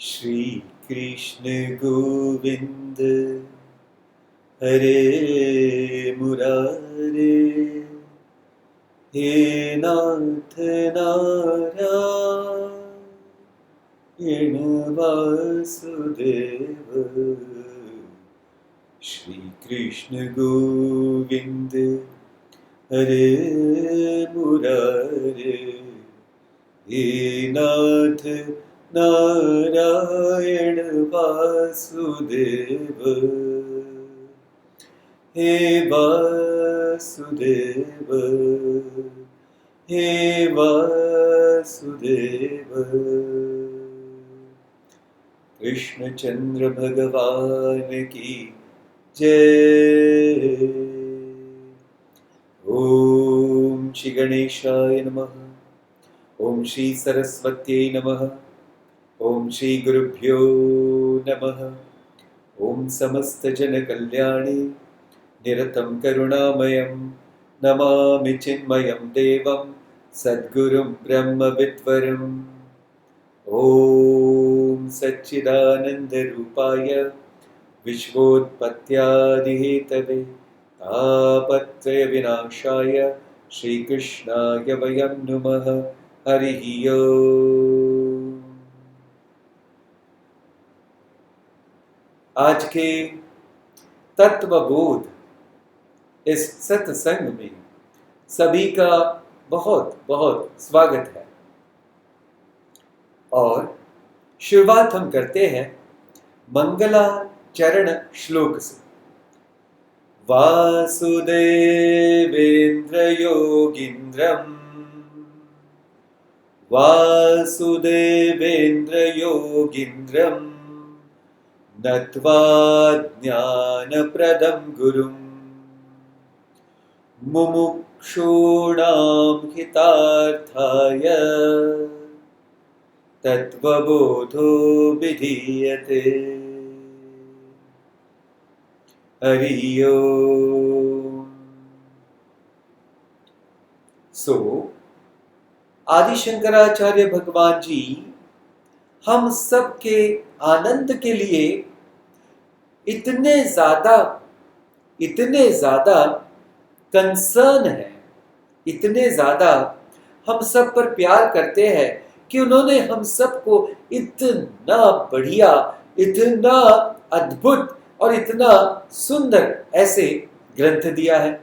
श्री कृष्ण गोविंद हरे मुरारे, हे नाथ नारायण वासुदेव। श्री कृष्ण गोविंद हरे मुरारे, हे नाथ नारायण वासुदेव। हे वासुदेव, हे वासुदेव। कृष्णचंद्र भगवान की जय। ओम श्री गणेशाय नमः। ओम श्री सरस्वत्यै नमः। ओम श्री गुरुभ्यो नमः। ओम समस्त जन कल्याणे निरतं करुणामयं नमामि चिन्मयं देवं सद्गुरुं ब्रह्म विद्वरम्। ओम सच्चिदानंद रूपाय विश्वोत्पत्त्यादिहेतवे तापत्रय विनाशाय श्रीकृष्णाय वयं नुमः। हरिः ओम। आज के तत्वबोध इस सत्संग में सभी का बहुत बहुत स्वागत है। और शुरुआत हम करते हैं मंगलाचरण श्लोक से। वासुदेवेन्द्र योगीन्द्रम्, वासुदेवेन्द्र योगीन्द्रम् नत्वा ज्ञानप्रदं गुरुम् मुमुक्षूणां हितार्थाय तत्वबोधो विधीयते। हरि ओम। सो आदि शंकराचार्य भगवान जी हम सब के आनंद के लिए इतने ज्यादा कंसर्न है, इतने ज्यादा हम सब पर प्यार करते हैं कि उन्होंने हम सबको इतना बढ़िया, इतना अद्भुत और इतना सुंदर ऐसे ग्रंथ दिया है।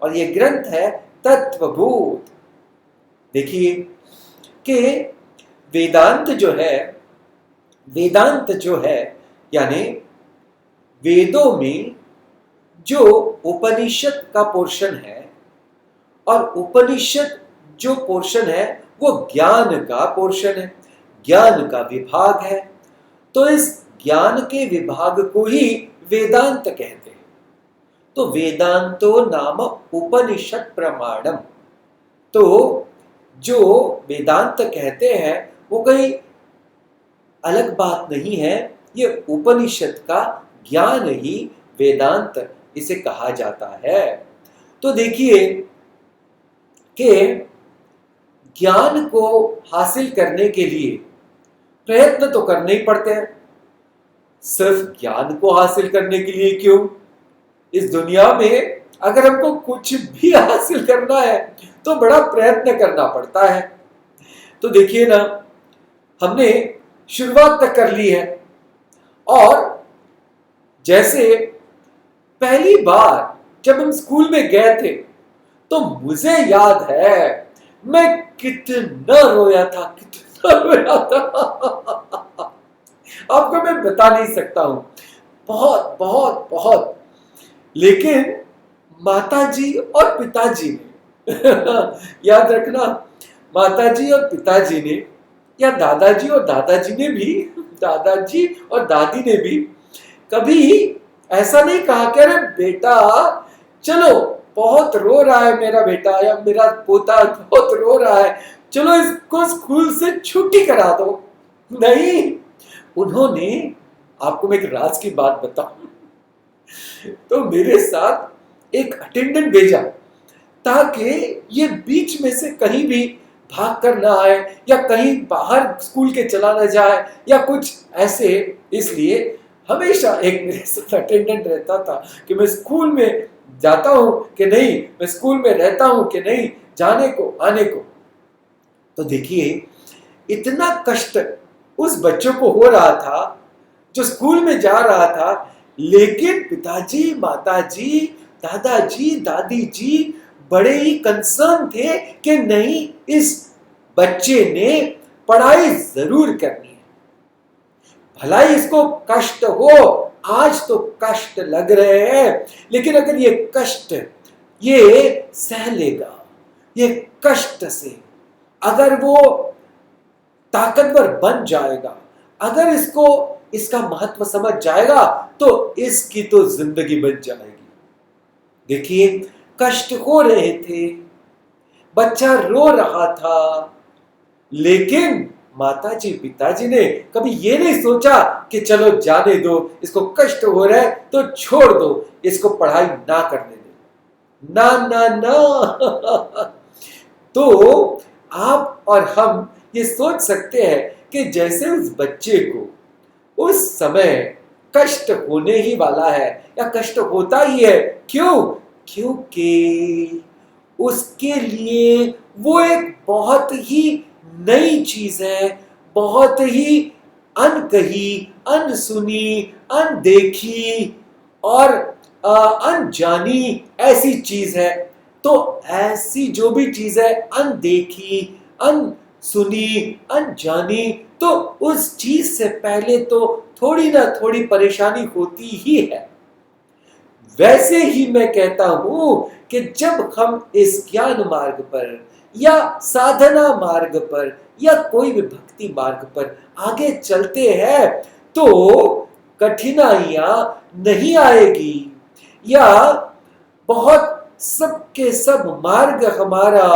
और ये ग्रंथ है तत्वबोध। देखिए कि वेदांत जो है यानी वेदों में जो उपनिषद का पोर्शन है, और उपनिषद जो पोर्शन है वो ज्ञान का पोर्शन है, ज्ञान का विभाग है। तो इस ज्ञान के विभाग को ही वेदांत कहते हैं। तो वेदांतो नाम उपनिषद प्रमाणम। तो जो वेदांत कहते हैं वो कोई अलग बात नहीं है, ये उपनिषद का ज्ञान ही वेदांत इसे कहा जाता है। तो देखिए कि ज्ञान को हासिल करने के लिए प्रयत्न तो करने ही पड़ते हैं। सिर्फ ज्ञान को हासिल करने के लिए क्यों, इस दुनिया में अगर हमको कुछ भी हासिल करना है तो बड़ा प्रयत्न करना पड़ता है। तो देखिए ना, हमने शुरुआत तक कर ली है। और जैसे पहली बार जब हम स्कूल में गए थे तो मुझे याद है मैं कितना रोया था, आपको मैं बता नहीं सकता हूं, बहुत बहुत बहुत। लेकिन माताजी और पिताजी ने याद रखना, माताजी और पिताजी ने या दादाजी और दादाजी ने भी, दादाजी और दादी ने भी कभी ऐसा नहीं कहा कि अरे बेटा चलो, बहुत रो रहा है मेरा बेटा या मेरा पोता बहुत रो रहा है, चलो इसको स्कूल से छुट्टी करा दो। नहीं, उन्होंने, आपको मैं एक राज की बात बताऊं, तो मेरे साथ एक अटेंडेंट भेजा ताकि ये बीच में से कहीं भी भाग कर ना आए या कहीं बाहर स्कूल के चला ना जाए या कुछ ऐसे। इसलिए हमेशा एक मेरे साथ अटेंडेंट रहता था कि मैं स्कूल में जाता हूं कि नहीं, मैं स्कूल में रहता हूं कि नहीं, जाने को आने को। तो देखिए इतना कष्ट उस बच्चों को हो रहा था जो स्कूल में जा रहा था, लेकिन पिताजी, माताजी, दादाजी, दादी जी बड़े ही कंसर्न थे कि नहीं, इस बच्चे ने पढ़ाई जरूर करनी है, भला ही इसको कष्ट हो। आज तो कष्ट लग रहे हैं, लेकिन अगर ये कष्ट ये सह लेगा, ये कष्ट से अगर वो ताकतवर बन जाएगा, अगर इसको इसका महत्व समझ जाएगा, तो इसकी तो जिंदगी बन जाएगी। देखिए कष्ट हो रहे थे, बच्चा रो रहा था, लेकिन माताजी पिताजी ने कभी ये नहीं सोचा कि चलो जाने दो, इसको कष्ट हो रहा है तो छोड़ दो, इसको पढ़ाई ना करने दो। ना ना ना। तो आप और हम ये सोच सकते हैं कि जैसे उस बच्चे को उस समय कष्ट होने ही वाला है या कष्ट होता ही है, क्यों? क्योंकि उसके लिए वो एक बहुत ही नई चीज है, बहुत ही अनकही, अनसुनी, अनदेखी और अनजानी ऐसी चीज है। तो ऐसी जो भी चीज है अनदेखी, अनसुनी, अनजानी, तो उस चीज से पहले तो थोड़ी ना थोड़ी परेशानी होती ही है। वैसे ही मैं कहता हूं कि जब हम इस ज्ञान मार्ग पर या साधना मार्ग पर या कोई भी भक्ति मार्ग पर आगे चलते हैं तो कठिनाइयां नहीं आएगी या बहुत सबके सब मार्ग हमारा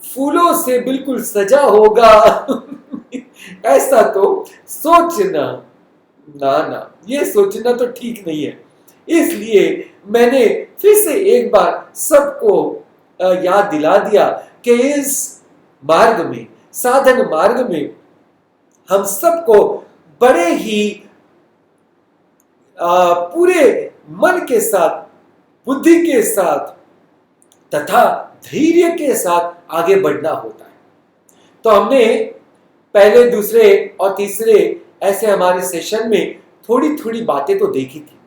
फूलों से बिल्कुल सजा होगा। ऐसा तो सोचना, ना ना, ये सोचना तो ठीक नहीं है। इसलिए मैंने फिर से एक बार सबको याद दिला दिया कि इस मार्ग में, साधन मार्ग में हम सबको बड़े ही पूरे मन के साथ, बुद्धि के साथ तथा धैर्य के साथ आगे बढ़ना होता है। तो हमने पहले, दूसरे और तीसरे ऐसे हमारे सेशन में थोड़ी थोड़ी बातें तो देखी थी।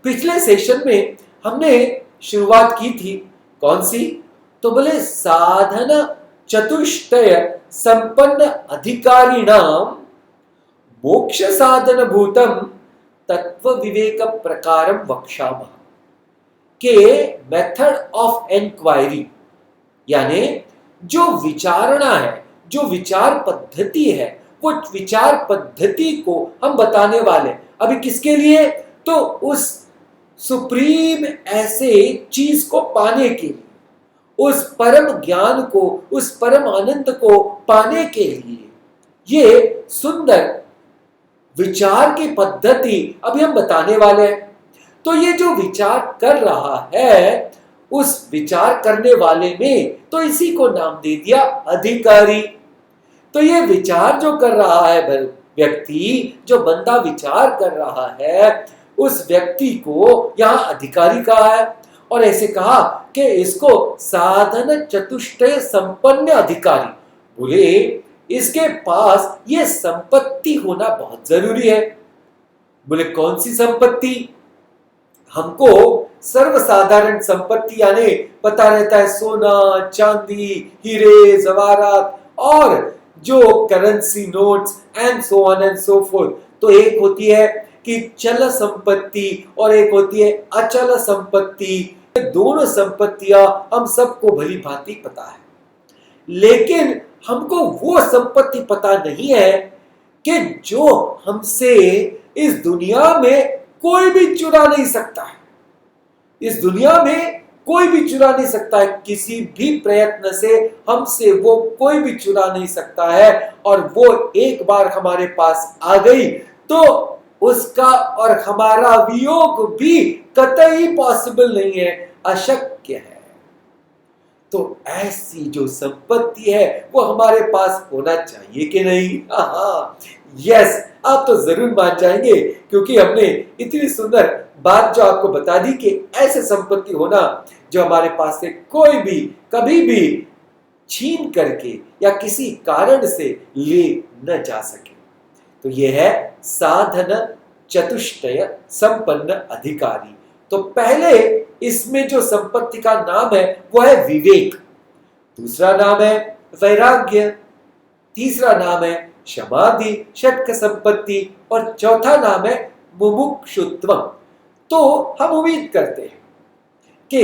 पिछले सेशन में हमने शुरुआत की थी कौन सी? तो बोले साधन चतुष्टय संपन्न अधिकारिणाम मोक्ष साधन भूतम तत्व विवेक प्रकारम वक्ष्यामः के मेथड ऑफ एंक्वायरी, यानी जो विचारणा है, जो विचार पद्धति है, वो विचार पद्धति को हम बताने वाले। अभी किसके लिए? तो उस सुप्रीम ऐसे चीज को पाने के लिए, उस परम ज्ञान को, उस परम आनंद को पाने के लिए ये सुंदर विचार की पद्धति अभी हम बताने वाले हैं। तो ये जो विचार कर रहा है, उस विचार करने वाले में तो इसी को नाम दे दिया अधिकारी। तो ये विचार जो कर रहा है व्यक्ति, जो बंदा विचार कर रहा है, उस व्यक्ति को यहां अधिकारी कहा है। और ऐसे कहा कि इसको साधन चतुष्टय संपन्न अधिकारी, बोले इसके पास ये संपत्ति होना बहुत जरूरी है। बोले कौन सी संपत्ति? हमको सर्वसाधारण संपत्ति यानी पता रहता है, सोना, चांदी, हीरे, जवाहरात और जो currency notes and so on and so fourth. तो एक होती है कि चल संपत्ति और एक होती है अचल संपत्ति। दोनों संपत्तियां हम सबको भली भांति पता है, लेकिन हमको वो संपत्ति पता नहीं है कि जो हमसे इस दुनिया में कोई भी चुरा नहीं सकता है। इस दुनिया में कोई भी चुरा नहीं सकता है, किसी भी प्रयत्न से हमसे वो कोई भी चुरा नहीं सकता है। और वो एक बार हमारे पास आ गई तो उसका और हमारा वियोग भी कतई पॉसिबल नहीं है, अशक्य है। तो ऐसी जो संपत्ति है वो हमारे पास होना चाहिए कि नहीं? हाँ, यस, आप तो जरूर मान जाएंगे, क्योंकि हमने इतनी सुंदर बात जो आपको बता दी कि ऐसे संपत्ति होना जो हमारे पास से कोई भी कभी भी छीन करके या किसी कारण से ले न जा सके। तो यह है साधन चतुष्टय संपन्न अधिकारी। तो पहले इसमें जो संपत्ति का नाम है वो है विवेक, दूसरा नाम है वैराग्य, तीसरा नाम है समाधि षटक संपत्ति और चौथा नाम है मुमुक्षुत्व। तो हम उम्मीद करते हैं कि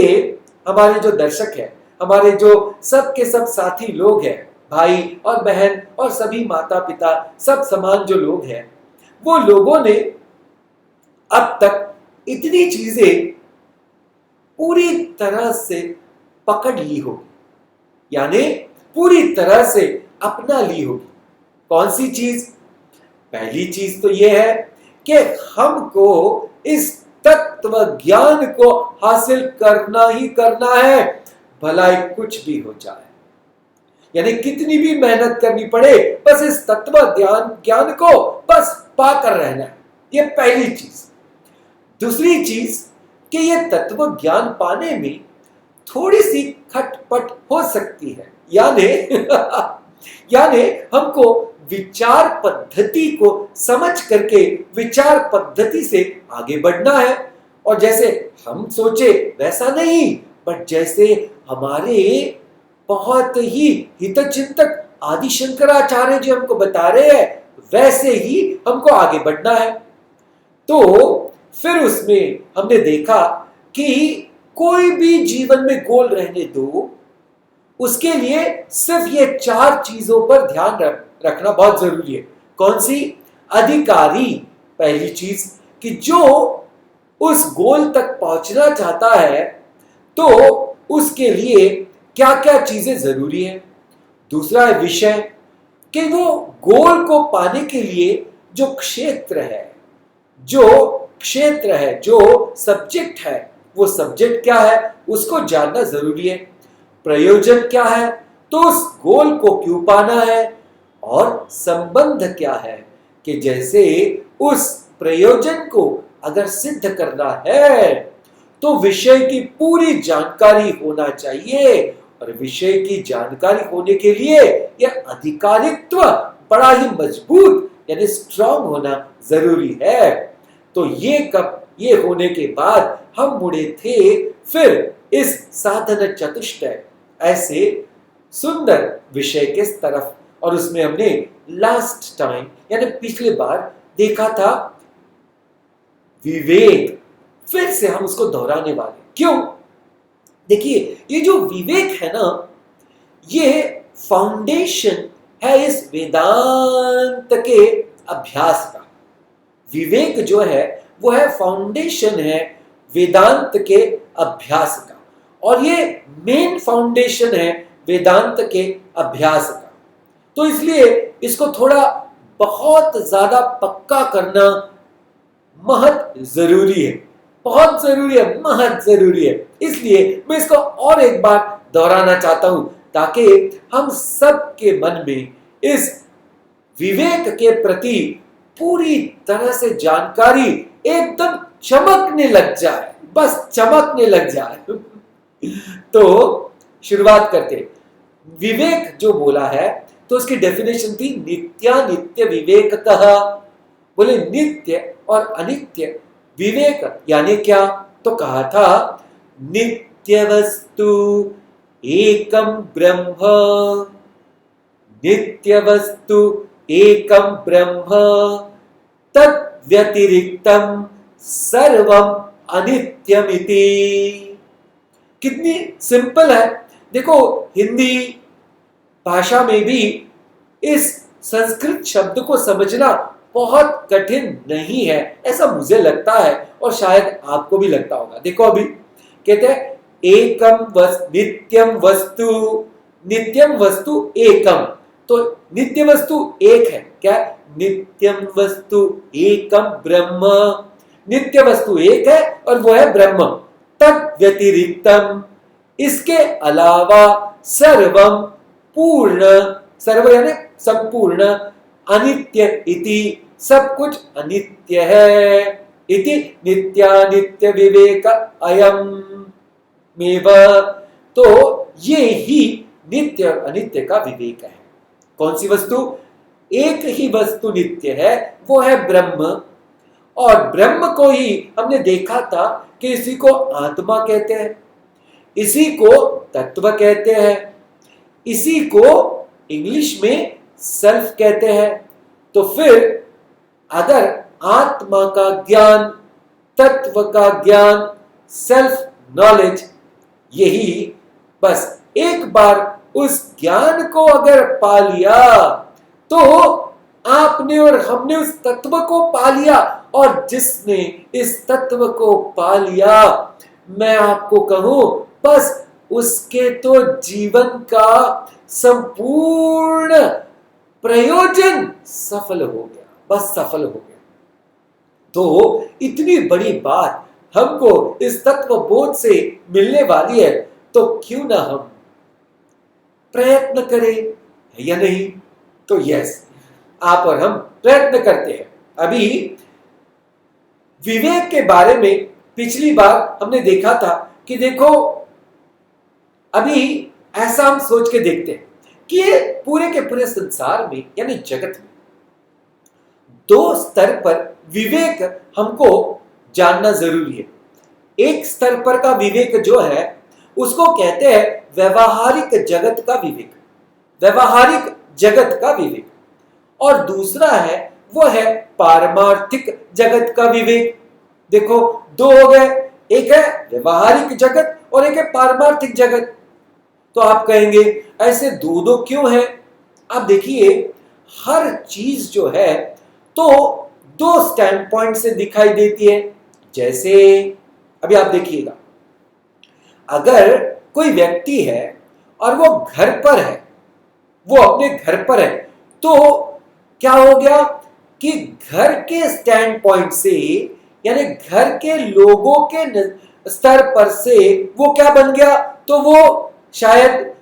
हमारे जो दर्शक हैं, हमारे जो सब के सब साथी लोग हैं, भाई और बहन और सभी माता पिता सब समान जो लोग हैं, वो लोगों ने अब तक इतनी चीजें पूरी तरह से पकड़ ली होगी, यानी पूरी तरह से अपना ली होगी। कौन सी चीज? पहली चीज तो यह है कि हमको इस तत्व ज्ञान को हासिल करना ही करना है, भलाई कुछ भी हो जाए, यानी कितनी भी मेहनत करनी पड़े, बस इस तत्व ज्ञान को बस पाकर रहना है। ये पहली चीज। दूसरी चीज कि ये तत्व ज्ञान पाने में थोड़ी सी खटपट हो सकती है, यानी हमको विचार पद्धति को समझ करके विचार पद्धति से आगे बढ़ना है, और जैसे हम सोचे वैसा नहीं, बट जैसे हमारे बहुत ही हितचिंतक आदि शंकराचार्य जी हमको बता रहे हैं वैसे ही हमको आगे बढ़ना है। तो फिर उसमें हमने देखा कि कोई भी जीवन में गोल रहने दो, उसके लिए सिर्फ ये 4 चीजों पर ध्यान रखना बहुत जरूरी है। कौन सी? अधिकारी, पहली चीज कि जो उस गोल तक पहुंचना चाहता है तो उसके लिए क्या क्या चीजें जरूरी है। दूसरा है विषय कि वो गोल को पाने के लिए जो क्षेत्र है, जो सब्जेक्ट है, वो सब्जेक्ट क्या है उसको जानना जरूरी है। प्रयोजन क्या है, तो उस गोल को क्यों पाना है, और संबंध क्या है कि जैसे उस प्रयोजन को अगर सिद्ध करना है तो विषय की पूरी जानकारी होना चाहिए, और विषय की जानकारी होने के लिए यह अधिकारित्व बड़ा ही मजबूत यानी स्ट्रांग होना जरूरी है। तो ये होने के बाद हम मुड़े थे फिर इस साधन चतुष्टय ऐसे सुंदर विषय के तरफ, और उसमें हमने लास्ट टाइम यानी पिछले बार देखा था विवेक। फिर से हम उसको दोहराने वाले। क्यों? देखिए, ये जो विवेक है ना, ये फाउंडेशन है इस वेदांत के अभ्यास का। विवेक जो है वो है फाउंडेशन है वेदांत के अभ्यास का, और ये मेन फाउंडेशन है वेदांत के अभ्यास का। तो इसलिए इसको थोड़ा बहुत ज्यादा पक्का करना महत जरूरी है, बहुत जरूरी है, महत जरूरी है। इसलिए मैं इसको और एक बार दोहराना चाहता हूं ताकि हम सब के मन में इस विवेक के प्रति पूरी तरह से जानकारी एकदम चमकने लग जाए, बस चमकने लग जाए। तो शुरुआत करते। विवेक जो बोला है तो उसकी डेफिनेशन थी नित्यानित्य विवेकतः। बोले नित्य और अनित्य विवेक यानी क्या? तो कहा था नित्य वस्तु एकम ब्रह्म, नित्य वस्तु एकम ब्रह्म तत् व्यतिरिक्तम सर्वम अनित्यमिति। कितनी सिंपल है। देखो, हिंदी भाषा में भी इस संस्कृत शब्द को समझना बहुत कठिन नहीं है, ऐसा मुझे लगता है और शायद आपको भी लगता होगा। देखो, अभी कहते हैं एकम नित्यम वस्तु, नित्यम वस्तु एकम। तो नित्य वस्तु एक है क्या? नित्यम वस्तु एकम ब्रह्म। नित्य वस्तु एक है और वो है ब्रह्म। तत् व्यतिरिक्तम, इसके अलावा सर्वम पूर्ण, सर्व यानी संपूर्ण, अनित्य इति, सब कुछ अनित्य है, इति नित्यानित्य विवेक अयम मेव, तो ये ही नित्य अनित्य का विवेक है। कौन सी वस्तु? एक ही वस्तु नित्य है, वो है ब्रह्म। और ब्रह्म को ही हमने देखा था कि इसी को आत्मा कहते हैं, इसी को तत्व कहते हैं, इसी को इंग्लिश में सेल्फ कहते हैं। तो फिर अगर आत्मा का ज्ञान, तत्व का ज्ञान, सेल्फ नॉलेज, यही बस एक बार उस ज्ञान को अगर पा लिया तो आपने और हमने उस तत्व को पा लिया। और जिसने इस तत्व को पा लिया, मैं आपको कहूं, बस उसके तो जीवन का संपूर्ण प्रयोजन सफल हो गया, बस सफल हो गया। तो इतनी बड़ी बात हमको इस तत्व बोध से मिलने वाली है, तो क्यों ना हम प्रयत्न करें, या नहीं? तो यस, आप और हम प्रयत्न करते हैं। अभी विवेक के बारे में पिछली बार हमने देखा था कि देखो, अभी ऐसा हम सोच के देखते हैं कि ये पूरे के पूरे संसार में यानी जगत में दो स्तर पर विवेक हमको जानना जरूरी है। एक स्तर पर का विवेक जो है उसको कहते हैं व्यवहारिक जगत का विवेक, व्यवहारिक जगत का विवेक। और दूसरा है वो है पारमार्थिक जगत का विवेक। देखो, दो हो गए, एक है व्यवहारिक जगत और एक है पारमार्थिक जगत। तो आप कहेंगे ऐसे दो दो क्यों है? आप देखिए, हर चीज जो है तो दो स्टैंड पॉइंट से दिखाई देती है। जैसे अभी आप देखिएगा, अगर कोई व्यक्ति है और वो घर पर है, वो अपने घर पर है, तो क्या हो गया कि घर के स्टैंड पॉइंट से यानी घर के लोगों के स्तर पर से वो क्या बन गया? तो वो शायद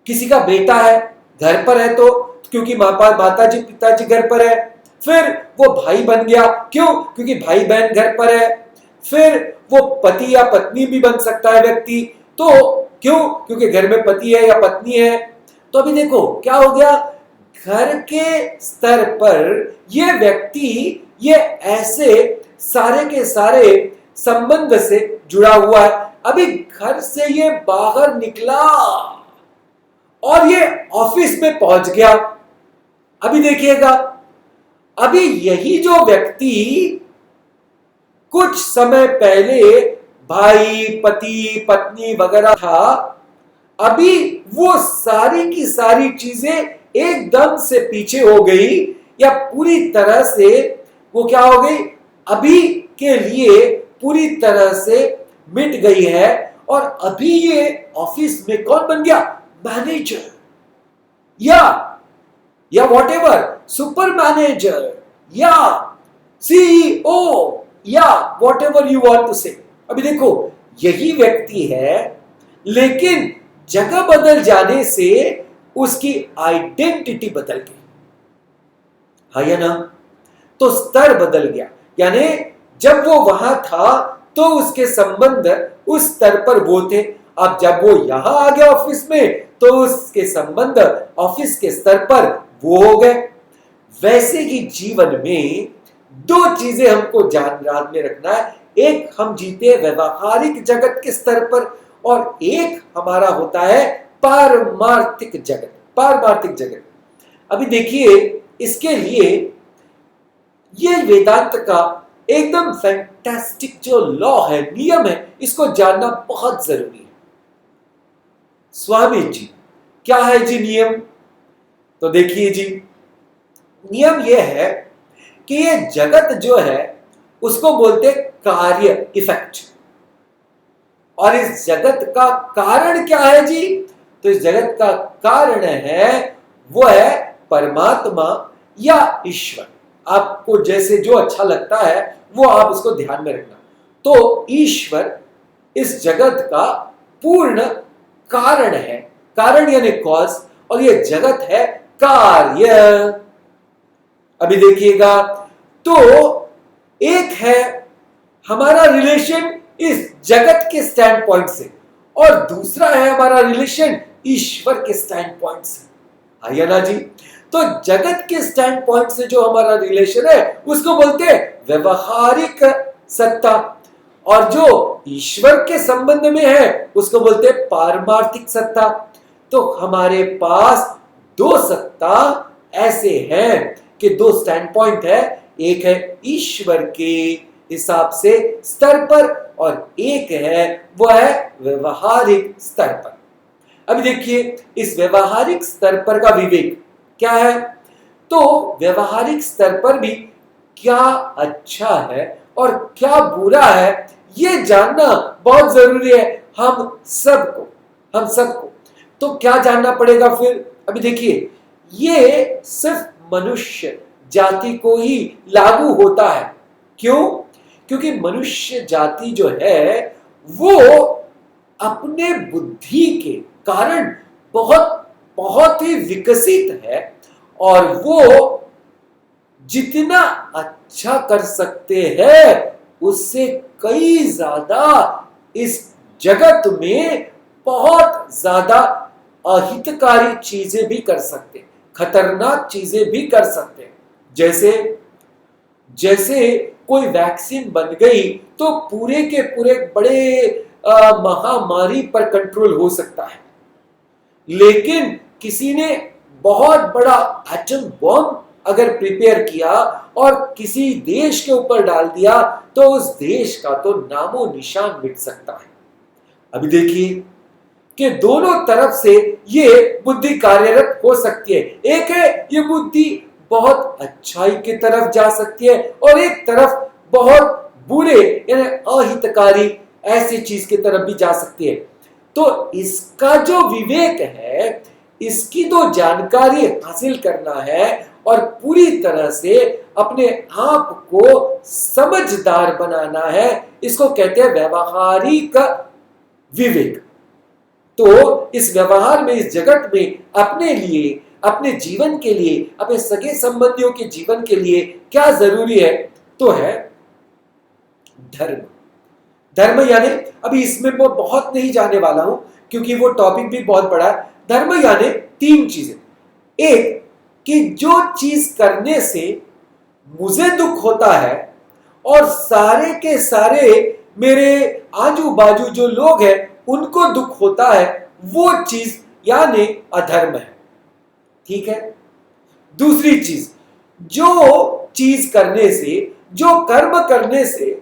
किसी का बेटा है, घर पर है, तो क्योंकि माता जी पिताजी घर पर है। फिर वो भाई बन गया, क्यों? क्योंकि भाई बहन घर पर है। फिर वो पति या पत्नी भी बन सकता है व्यक्ति, तो क्यों? क्योंकि घर में पति है या पत्नी है। तो अभी देखो क्या हो गया, घर के स्तर पर ये व्यक्ति ये ऐसे सारे के सारे संबंध से जुड़ा हुआ है। अभी घर से ये बाहर निकला और ये ऑफिस में पहुंच गया। अभी देखिएगा, अभी यही जो व्यक्ति कुछ समय पहले भाई, पति, पत्नी वगैरह था, अभी वो सारी की सारी चीजें एकदम से पीछे हो गई, या पूरी तरह से वो क्या हो गई, अभी के लिए पूरी तरह से मिट गई है। और अभी ये ऑफिस में कौन बन गया? मैनेजर या व्हाटएवर, सुपर मैनेजर या सीईओ या व्हाटएवर यू वांट टू से। अभी देखो, यही व्यक्ति है, लेकिन जगह बदल जाने से उसकी आइडेंटिटी बदल गई, हाँ या ना? तो स्तर बदल गया, यानी जब वो वहां था तो उसके संबंध उस स्तर पर वो थे। अब जब वो यहां आ गया ऑफिस में, तो उसके संबंध ऑफिस के स्तर पर वो हो गए। वैसे ही जीवन में दो चीजें हमको याद में रखना है। एक, हम जीते हैं व्यवहारिक जगत के स्तर पर, और एक हमारा होता है पारमार्थिक जगत, पारमार्थिक जगत। अभी देखिए, इसके लिए ये वेदांत का एकदम फैंटास्टिक जो लॉ है, नियम है, इसको जानना बहुत जरूरी है। स्वामी जी, क्या है जी नियम? तो देखिए जी, नियम यह है कि ये जगत जो है उसको बोलते कार्य, इफेक्ट। और इस जगत का कारण क्या है जी? तो इस जगत का कारण है, वो है परमात्मा या ईश्वर। आपको जैसे जो अच्छा लगता है वो आप उसको ध्यान में रखना। तो ईश्वर इस जगत का पूर्ण कारण है। कारण यानी कॉज, और ये जगत है कार्य। अभी देखिएगा, तो एक है हमारा रिलेशन इस जगत के स्टैंड पॉइंट से, और दूसरा है हमारा रिलेशन ईश्वर के स्टैंड पॉइंट से। आइए ना जी। तो जगत के स्टैंड पॉइंट से जो हमारा रिलेशन है उसको बोलते हैं व्यवहारिक सत्ता, और जो ईश्वर के संबंध में है उसको बोलते हैं पारमार्थिक सत्ता। तो हमारे पास दो सत्ता ऐसे हैं कि दो स्टैंड पॉइंट है, एक है ईश्वर के हिसाब से स्तर पर, और एक है वो है व्यवहारिक स्तर पर। अभी देखिए, इस व्यवहारिक स्तर पर का विवेक क्या है? तो व्यवहारिक स्तर पर भी क्या अच्छा है और क्या बुरा है ये जानना बहुत जरूरी है हम सबको। तो क्या जानना पड़ेगा फिर? अभी देखिए, ये सिर्फ मनुष्य जाति को ही लागू होता है। क्यों? क्योंकि मनुष्य जाति जो है वो अपने बुद्धि के कारण बहुत बहुत ही विकसित है, और वो जितना अच्छा कर सकते हैं उससे कई ज्यादा इस जगत में बहुत ज्यादा अहितकारी चीजें भी कर सकते हैं, खतरनाक चीजें भी कर सकते हैं। जैसे जैसे कोई वैक्सीन बन गई तो पूरे के पूरे बड़े महामारी पर कंट्रोल हो सकता है, लेकिन किसी ने बहुत बड़ा एटम बॉम्ब अगर प्रिपेयर किया और किसी देश के ऊपर डाल दिया तो उस देश का तो नामो निशान मिट सकता है। अभी देखिए कि दोनों तरफ से ये बुद्धि कार्यरत हो सकती है। एक है ये बुद्धि बहुत अच्छाई की तरफ जा सकती है, और एक तरफ बहुत बुरे यानी अहितकारी ऐसी चीज की तरफ भी जा सकती है। तो इसका जो विवेक है, इसकी तो जानकारी हासिल करना है और पूरी तरह से अपने आप को समझदार बनाना है। इसको कहते हैं व्यवहारिक विवेक। तो इस व्यवहार में, इस जगत में अपने लिए, अपने जीवन के लिए, अपने सगे संबंधियों के जीवन के लिए क्या जरूरी है? तो है धर्म। धर्म यानी, अभी इसमें मैं बहुत नहीं जाने वाला हूं क्योंकि वो टॉपिक भी बहुत बड़ा है। धर्म यानी तीन चीजें। एक, कि जो चीज करने से मुझे दुख होता है और सारे के सारे मेरे आजू बाजू जो लोग हैं उनको दुख होता है, वो चीज यानी अधर्म है। ठीक है। दूसरी चीज, जो चीज करने से, जो कर्म करने से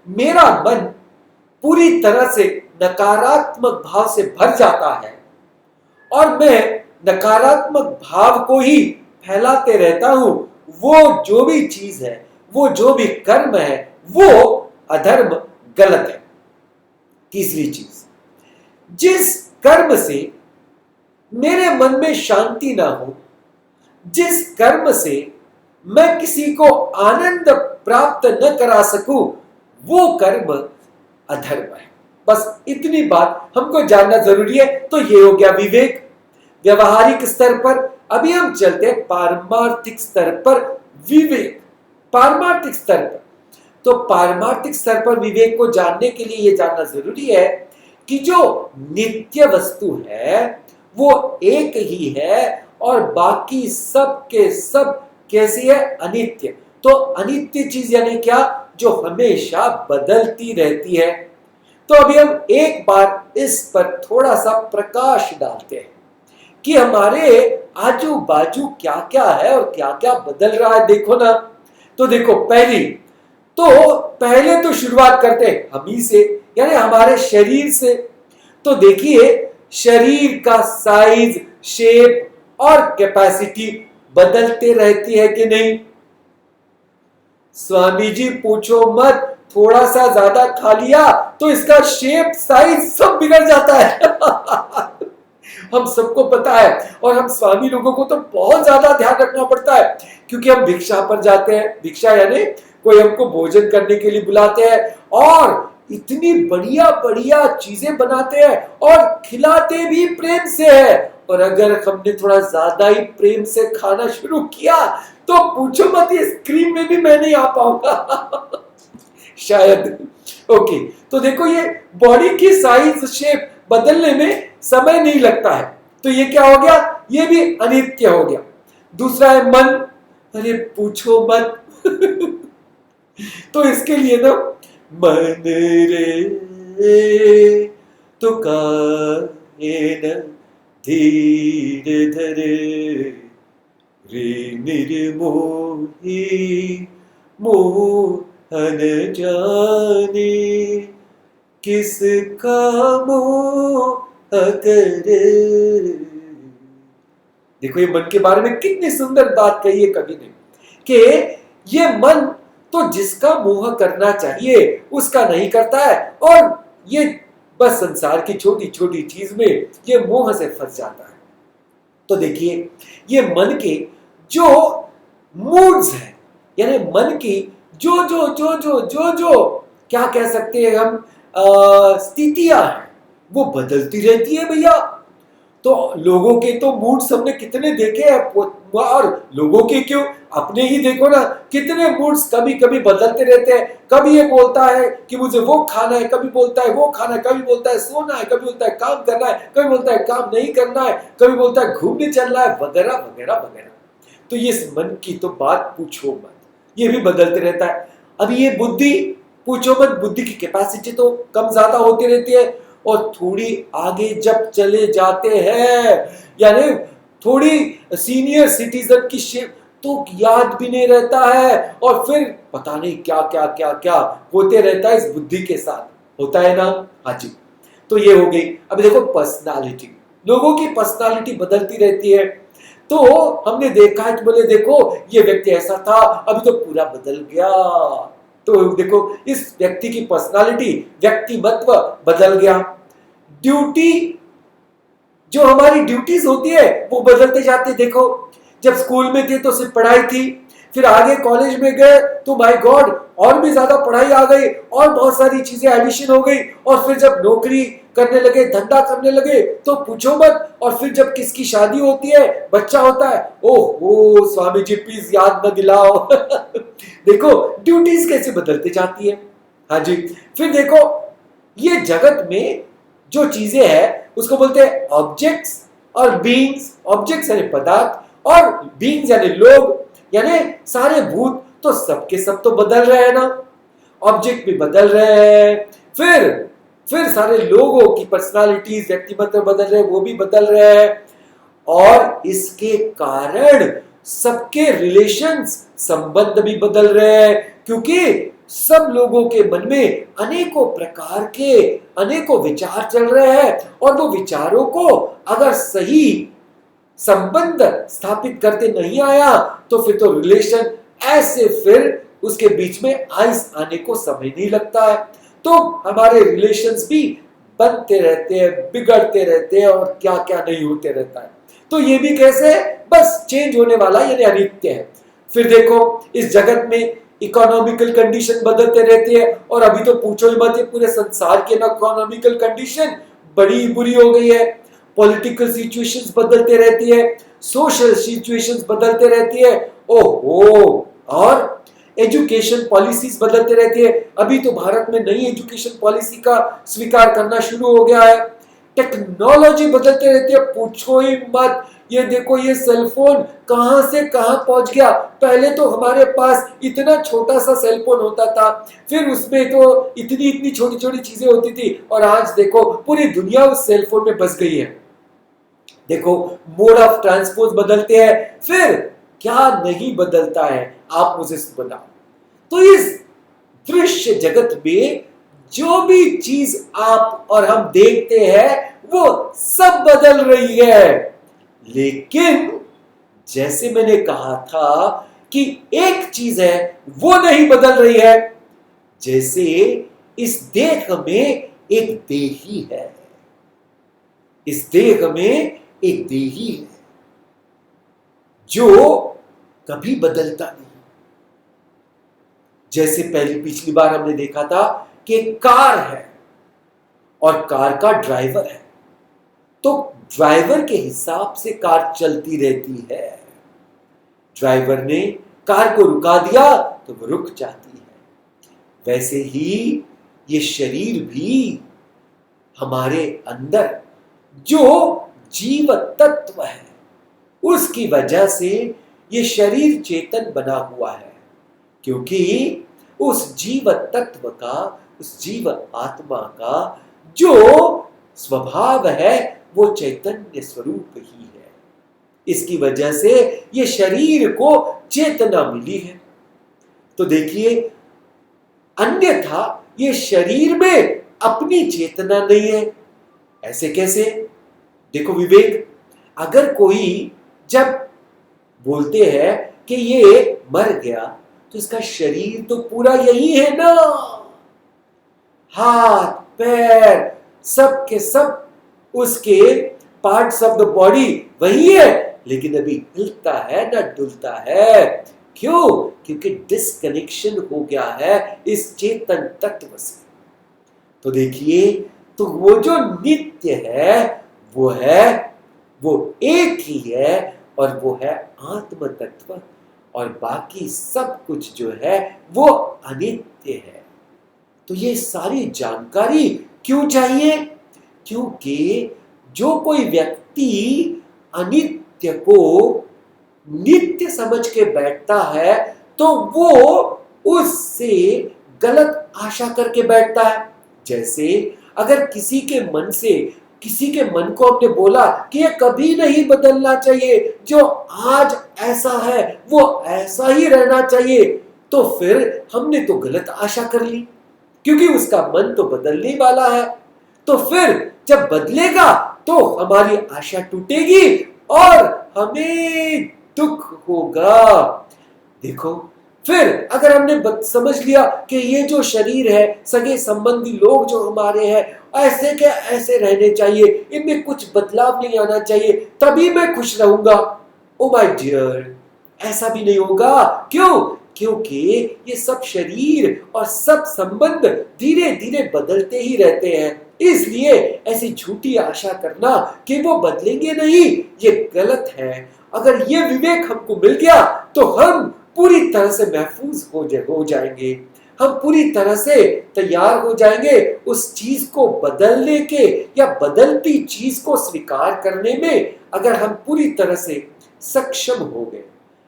मेरा मन पूरी तरह से नकारात्मक भाव से भर जाता है और मैं नकारात्मक भाव को ही फैलाते रहता हूं, वो जो भी चीज है, वो जो भी कर्म है, वो अधर्म, गलत है। तीसरी चीज, जिस कर्म से मेरे मन में शांति ना हो, जिस कर्म से मैं किसी को आनंद प्राप्त न करा सकूं, वो कर्म अधर्म है। बस इतनी बात हमको जानना जरूरी है। तो ये हो गया विवेक व्यवहारिक स्तर पर। अभी हम चलते हैं पारमार्थिक स्तर पर विवेक। पारमार्थिक स्तर पर, तो पारमार्थिक स्तर पर विवेक को जानने के लिए यह जानना जरूरी है कि जो नित्य वस्तु है वो एक ही है और बाकी सब के सब कैसी है? अनित्य। तो अनित्य चीज यानी क्या? जो हमेशा बदलती रहती है। तो अभी हम एक बार इस पर थोड़ा सा प्रकाश डालते हैं कि हमारे आजू बाजू क्या क्या है और क्या क्या बदल रहा है। देखो ना, तो देखो, पहले तो शुरुआत करते हैं हम ही से, यानी हमारे शरीर से। तो देखिए, शरीर का साइज, शेप और कैपेसिटी बदलते रहती है कि नहीं? स्वामी जी पूछो मत, थोड़ा सा ज्यादा खा लिया तो इसका शेप, साइज सब बिगड़ जाता है। हम सबको पता है, और हम स्वामी लोगों को तो बहुत ज्यादा ध्यान रखना पड़ता है क्योंकि हम भिक्षा पर जाते हैं। भिक्षा यानी कोई हमको भोजन करने के लिए बुलाते हैं, और इतनी बढ़िया बढ़िया चीजें बनाते हैं और खिलाते भी प्रेम से है। और अगर हमने थोड़ा ज्यादा ही प्रेम से खाना शुरू किया तो पूछो मत, ये स्क्रीन में भी मैं नहीं आ पाऊंगा शायद। ओके, तो देखो ये बॉडी की साइज शेप बदलने में समय नहीं लगता है, तो ये क्या हो गया, ये भी अनित्य हो गया। दूसरा है मन, अरे पूछो मत तो इसके लिए ना, मन रे तो काहे न धीर धरे, रे निर्मोही मोहन जाने, किसका मोह करे। देखो ये मन के बारे में कितनी सुंदर बात कही है कवि ने, कि ये मन तो जिसका मोह करना चाहिए उसका नहीं करता है, और ये बस संसार की छोटी छोटी चीज में ये मोह से फंस जाता है। तो देखिए ये मन के जो मूड्स हैं, यानी मन की जो जो जो जो जो जो क्या कह सकते हैं हम, स्थितियां हैं, वो बदलती रहती है भैया। तो लोगों के तो मूड्स हमने कितने देखे हैं, और लोगों के क्यों, अपने ही देखो ना, कितने मूड्स कभी कभी बदलते रहते हैं। कभी ये बोलता है कि मुझे वो खाना है, कभी बोलता है वो खाना है, कभी बोलता है सोना है, कभी बोलता है काम करना है, कभी बोलता है काम नहीं करना है, कभी बोलता है घूमने चलना है, वगैरह वगैरह वगैरह। तो ये मन की तो बात पूछो मत, ये भी बदलते रहता है। अभी ये बुद्धि, पूछो मत, बुद्धि की कैपेसिटी तो कम ज्यादा होती रहती है, और थोड़ी आगे जब चले जाते हैं, यानी थोड़ी सीनियर सिटीजन की शेप, तो याद भी नहीं रहता है, और फिर पता नहीं क्या क्या क्या क्या होते रहता है इस बुद्धि के साथ, होता है ना। हाँ जी, तो ये हो गई। अभी देखो पर्सनालिटी, लोगों की पर्सनालिटी बदलती रहती है। तो हमने देखा है कि बोले देखो ये व्यक्ति ऐसा था, अभी तो पूरा बदल गया। तो देखो इस व्यक्ति की पर्सनालिटी, व्यक्तिमत्व बदल गया। ड्यूटी, जो हमारी ड्यूटीज होती है वो बदलते जाते। देखो जब स्कूल में थे तो सिर्फ पढ़ाई थी, फिर आगे कॉलेज में गए तो माय गॉड और भी ज्यादा पढ़ाई आ गई, और बहुत सारी चीजें एडिशन हो गई, और फिर जब नौकरी करने लगे, धंधा करने लगे, तो पूछो मत। और फिर जब किसकी शादी होती है, बच्चा होता है, ओह स्वामी जी प्लीज याद न दिलाओ देखो ड्यूटीज कैसे बदलती जाती है। हाँ जी, फिर देखो ये जगत में जो चीजें हैं उसको बोलते हैं ऑब्जेक्ट्स और बीइंग्स। ऑब्जेक्ट्स यानी पदार्थ, और बीइंग्स यानी लोग, यानी सारे भूत। तो सबके सब तो बदल रहे हैं ना, ऑब्जेक्ट भी बदल रहे हैं, फिर सारे लोगों की पर्सनालिटीज, व्यक्तिमत्व बदल रहे हैं, वो भी बदल रहे हैं। और इसके कारण सबके रिलेशंस, संबंध भी बदल रहे हैं, क्योंकि सब लोगों के मन में अनेकों प्रकार के अनेकों विचार चल रहे हैं, और वो विचारों को अगर सही संबंध स्थापित करते नहीं आया तो फिर तो रिलेशन ऐसे, फिर उसके बीच में आइस आने को समय नहीं लगता है। तो हमारे रिलेशंस भी बनते रहते हैं, बिगड़ते रहते हैं, और क्या क्या नहीं होते रहता है। तो ये भी कैसे, बस चेंज होने वाला, यानी अनित्य है। फिर देखो इस जगत में इकोनॉमिकल कंडीशन बदलते रहती है, और अभी तो पूछो ही मत, पूरे संसार की ना इकोनॉमिकल कंडीशन बड़ी बुरी हो गई है। पॉलिटिकल सिचुएशंस बदलते रहती है, सोशल सिचुएशंस बदलते रहती है, ओहो, और एजुकेशन पॉलिसीज बदलते रहती है। अभी तो भारत में नई एजुकेशन पॉलिसी का स्वीकार करना शुरू हो गया है। टेक्नोलॉजी बदलते रहती है, पूछो ही मत। ये देखो ये सेलफोन कहां से कहां पहुंच गया। पहले तो हमारे पास इतना छोटा सा सेलफोन होता था, फिर उसमें तो इतनी इतनी छोटी छोटी चीजें होती थी, और आज देखो पूरी दुनिया उस सेलफोन में बस गई है। देखो मोड ऑफ ट्रांसपोर्ट बदलते हैं, फिर क्या नहीं बदलता है, आप मुझे बताओ। तो इस दृश्य जगत में जो भी चीज आप और हम देखते हैं वो सब बदल रही है, लेकिन जैसे मैंने कहा था कि एक चीज है वो नहीं बदल रही है। जैसे इस देह में एक देही है, इस देह में एक देही है जो कभी बदलता नहीं। जैसे पहली पिछली बार हमने देखा था कि कार है और कार का ड्राइवर है, तो ड्राइवर के हिसाब से कार चलती रहती है। ड्राइवर ने कार को रुका दिया तो वो रुक जाती है। वैसे ही ये शरीर भी हमारे अंदर जो जीव तत्व है उसकी वजह से ये शरीर चेतन बना हुआ है, क्योंकि उस जीव तत्व का, उस जीव आत्मा का जो स्वभाव है वो चैतन्य स्वरूप ही है। इसकी वजह से ये शरीर को चेतना मिली है। तो देखिए, अन्यथा ये शरीर में अपनी चेतना नहीं है। ऐसे कैसे? देखो विवेक, अगर कोई जब बोलते हैं कि ये मर गया तो इसका शरीर तो पूरा यही है ना, हाथ पैर सब के सब उसके पार्ट्स ऑफ द बॉडी वही है, लेकिन अभी हिलता है ना डुलता है। क्यों? क्योंकि डिस्कनेक्शन हो गया है इस चेतन तत्व से। तो देखिए, तो वो जो नित्य है वो एक ही है और वो है आत्म तत्व, और बाकी सब कुछ जो है वो अनित्य है। तो ये सारी जानकारी क्यों चाहिए? क्योंकि जो कोई व्यक्ति अनित्य को नित्य समझ के बैठता है तो वो उससे गलत आशा करके बैठता है। जैसे अगर किसी के मन को हमने बोला कि ये कभी नहीं बदलना चाहिए, जो आज ऐसा है वो ऐसा ही रहना चाहिए, तो फिर हमने तो गलत आशा कर ली, क्योंकि उसका मन तो बदलने वाला है। तो फिर जब बदलेगा तो हमारी आशा टूटेगी और हमें दुख होगा। देखो, फिर अगर हमने समझ लिया कि ये जो शरीर है, सगे संबंधी लोग जो हमारे हैं, ऐसे के ऐसे रहने चाहिए, इनमें कुछ बदलाव नहीं आना चाहिए, तभी मैं खुश रहूंगा। ओ माय डियर, ऐसा भी नहीं होगा। क्यों? क्योंकि ये सब शरीर और सब संबंध धीरे धीरे बदलते ही रहते हैं। इसलिए ऐसी झूठी आशा करना कि वो बदलेंगे नहीं, ये गलत है। अगर ये विवेक हमको मिल गया तो हम पूरी तरह से महफूज हो जाएंगे, हम पूरी तरह से तैयार हो जाएंगे उस चीज को बदलने के, या बदलती चीज को स्वीकार करने में। अगर हम पूरी तरह से सक्षम हो गए,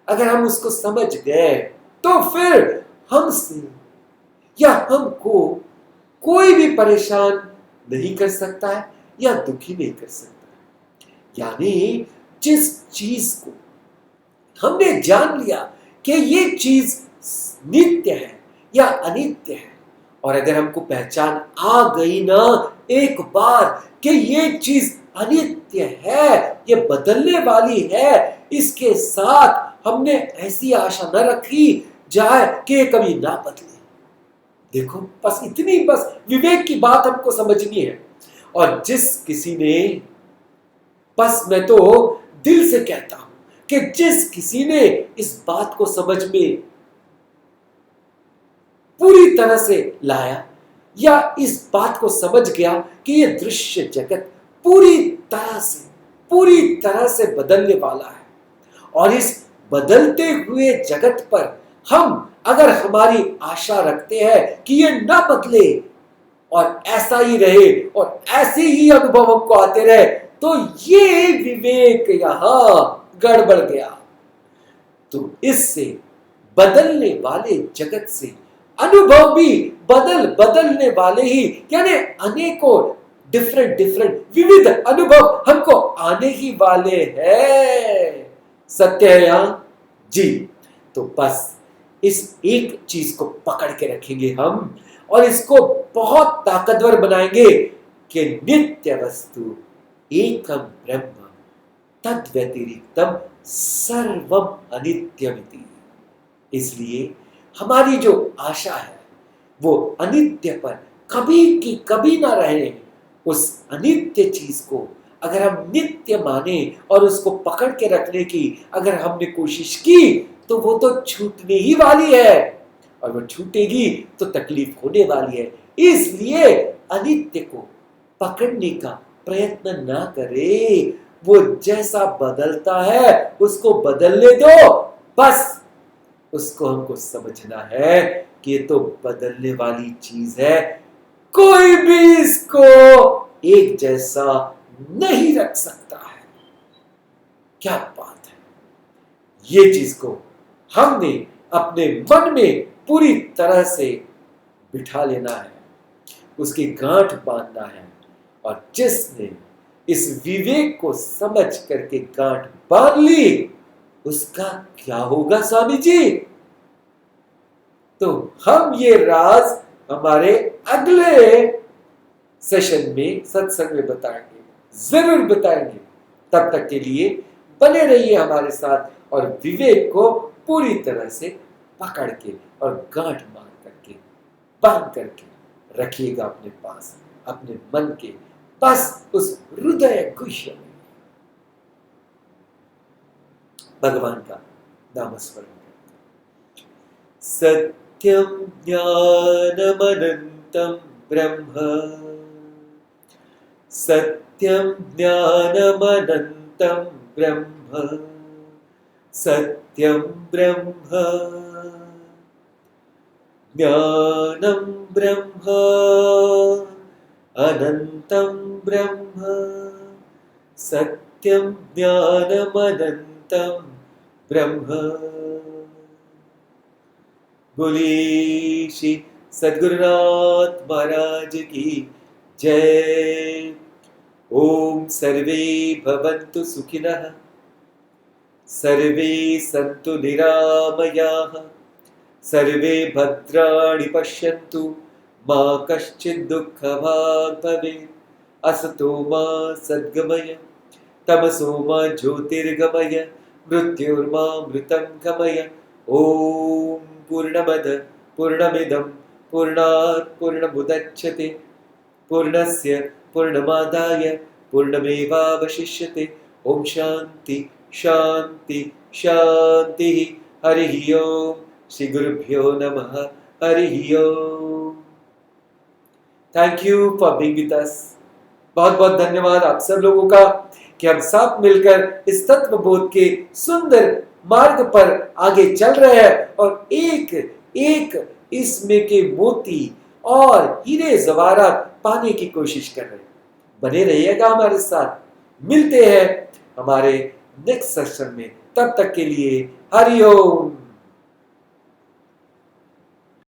अगर हम उसको समझ गए, तो फिर हमसे या हमको कोई भी परेशान नहीं कर सकता है या दुखी नहीं कर सकता। यानी जिस चीज को हमने जान लिया कि ये चीज नित्य है या अनित्य है, और अगर हमको पहचान आ गई ना एक बार कि ये चीज अनित्य है, ये बदलने वाली है, इसके साथ हमने ऐसी आशा न रखी जाए कि ये कभी ना बदले। देखो, बस इतनी बस विवेक की बात हमको समझनी है। और जिस किसी ने, बस मैं तो दिल से कहता हूं कि जिस किसी ने इस बात को समझ में पूरी तरह से लाया, या इस बात को समझ गया कि ये दृश्य जगत पूरी तरह से बदलने वाला है, और इस बदलते हुए जगत पर हम अगर हमारी आशा रखते हैं कि ये ना बदले और ऐसा ही रहे और ऐसे ही अनुभव हमको आते रहे, तो ये विवेक यहां गड़बड़ गया। तो इससे बदलने वाले जगत से अनुभव भी बदलने वाले ही, यानी अनेकों डिफरेंट विविध अनुभव हमको आने ही वाले हैं। सत्य है यहां जी। तो बस इस एक चीज को पकड़ के रखेंगे हम, और इसको बहुत ताकतवर बनाएंगे कि नित्य वस्तु एकम ब्रह्म तद व्यतिरिक्तम सर्वम अनित्यमिति। इसलिए हमारी जो आशा है वो अनित्य पर कभी की कभी ना रहे। उस अनित्य चीज को अगर हम नित्य माने और उसको पकड़ के रखने की अगर हमने कोशिश की, तो वो तो छूटने ही वाली है, और वो छूटेगी तो तकलीफ होने वाली है। इसलिए अनित्य को पकड़ने का प्रयत्न ना करे। वो जैसा बदलता है उसको बदलने दो, बस उसको हमको समझना है कि ये तो बदलने वाली चीज है, कोई भी इसको एक जैसा नहीं रख सकता है। क्या बात है! ये चीज को हमने अपने मन में पूरी तरह से बिठा लेना है, उसकी गांठ बांधना है। और जिसने इस विवेक को समझ करके गांठ बांध ली, उसका क्या होगा स्वामी जी? तो हम ये राज हमारे अगले सेशन में सत्संग में बताएंगे, जरूर बताएंगे। तब तक के लिए बने रहिए हमारे साथ और विवेक को पूरी तरह से पकड़ के और गांठ मार करके बांध करके रखिएगा अपने पास, अपने मन के, बस उस हृदय गुह्य में भगवान का नामस्मरण करते। सत्यम ज्ञानमनंतम ब्रह्म, सत्यम ज्ञानमनंतम ब्रह्म, सत्यम ब्रह्म, ज्ञानम ब्रह्म, अनंतम ब्रह्म, सत्यम ज्ञानमनंतम ब्रह्म। बोलिए श्री सद्गुरुनाथ महाराज की जय। ओम सर्वे भवन्तु सुखिनः, सर्वे सन्तु निरामयाः, सर्वे भद्राणि पश्यन्तु, मा कश्चित् दुःखभाग् भवेत्। असतो मा सद्गमय, तमसो मा ज्योतिर्गमय, मृत्युर्मामृतं गमय। ओम पूर्णमद पूर्णमिदं पूर्णात् पूर्णमुदच्यते, पूर्णस्य पूर्णमादाय पूर्णमेवावशिष्यते। ओम शांति शांति शांति। हरि ओम। श्री गुरुभ्यो नमः। Hari Om. Thank you for being with us. बहुत बहुत धन्यवाद आप सब लोगों का कि हम साथ मिलकर इस तत्व बोध के सुंदर मार्ग पर आगे चल रहे हैं और एक एक इसमें के मोती और हीरे जवाहरात पाने की कोशिश कर रहे हैं। बने रहिएगा हमारे साथ। मिलते हैं हमारे नेक्स्ट सेशन में। तब तक के लिए हरि ओम।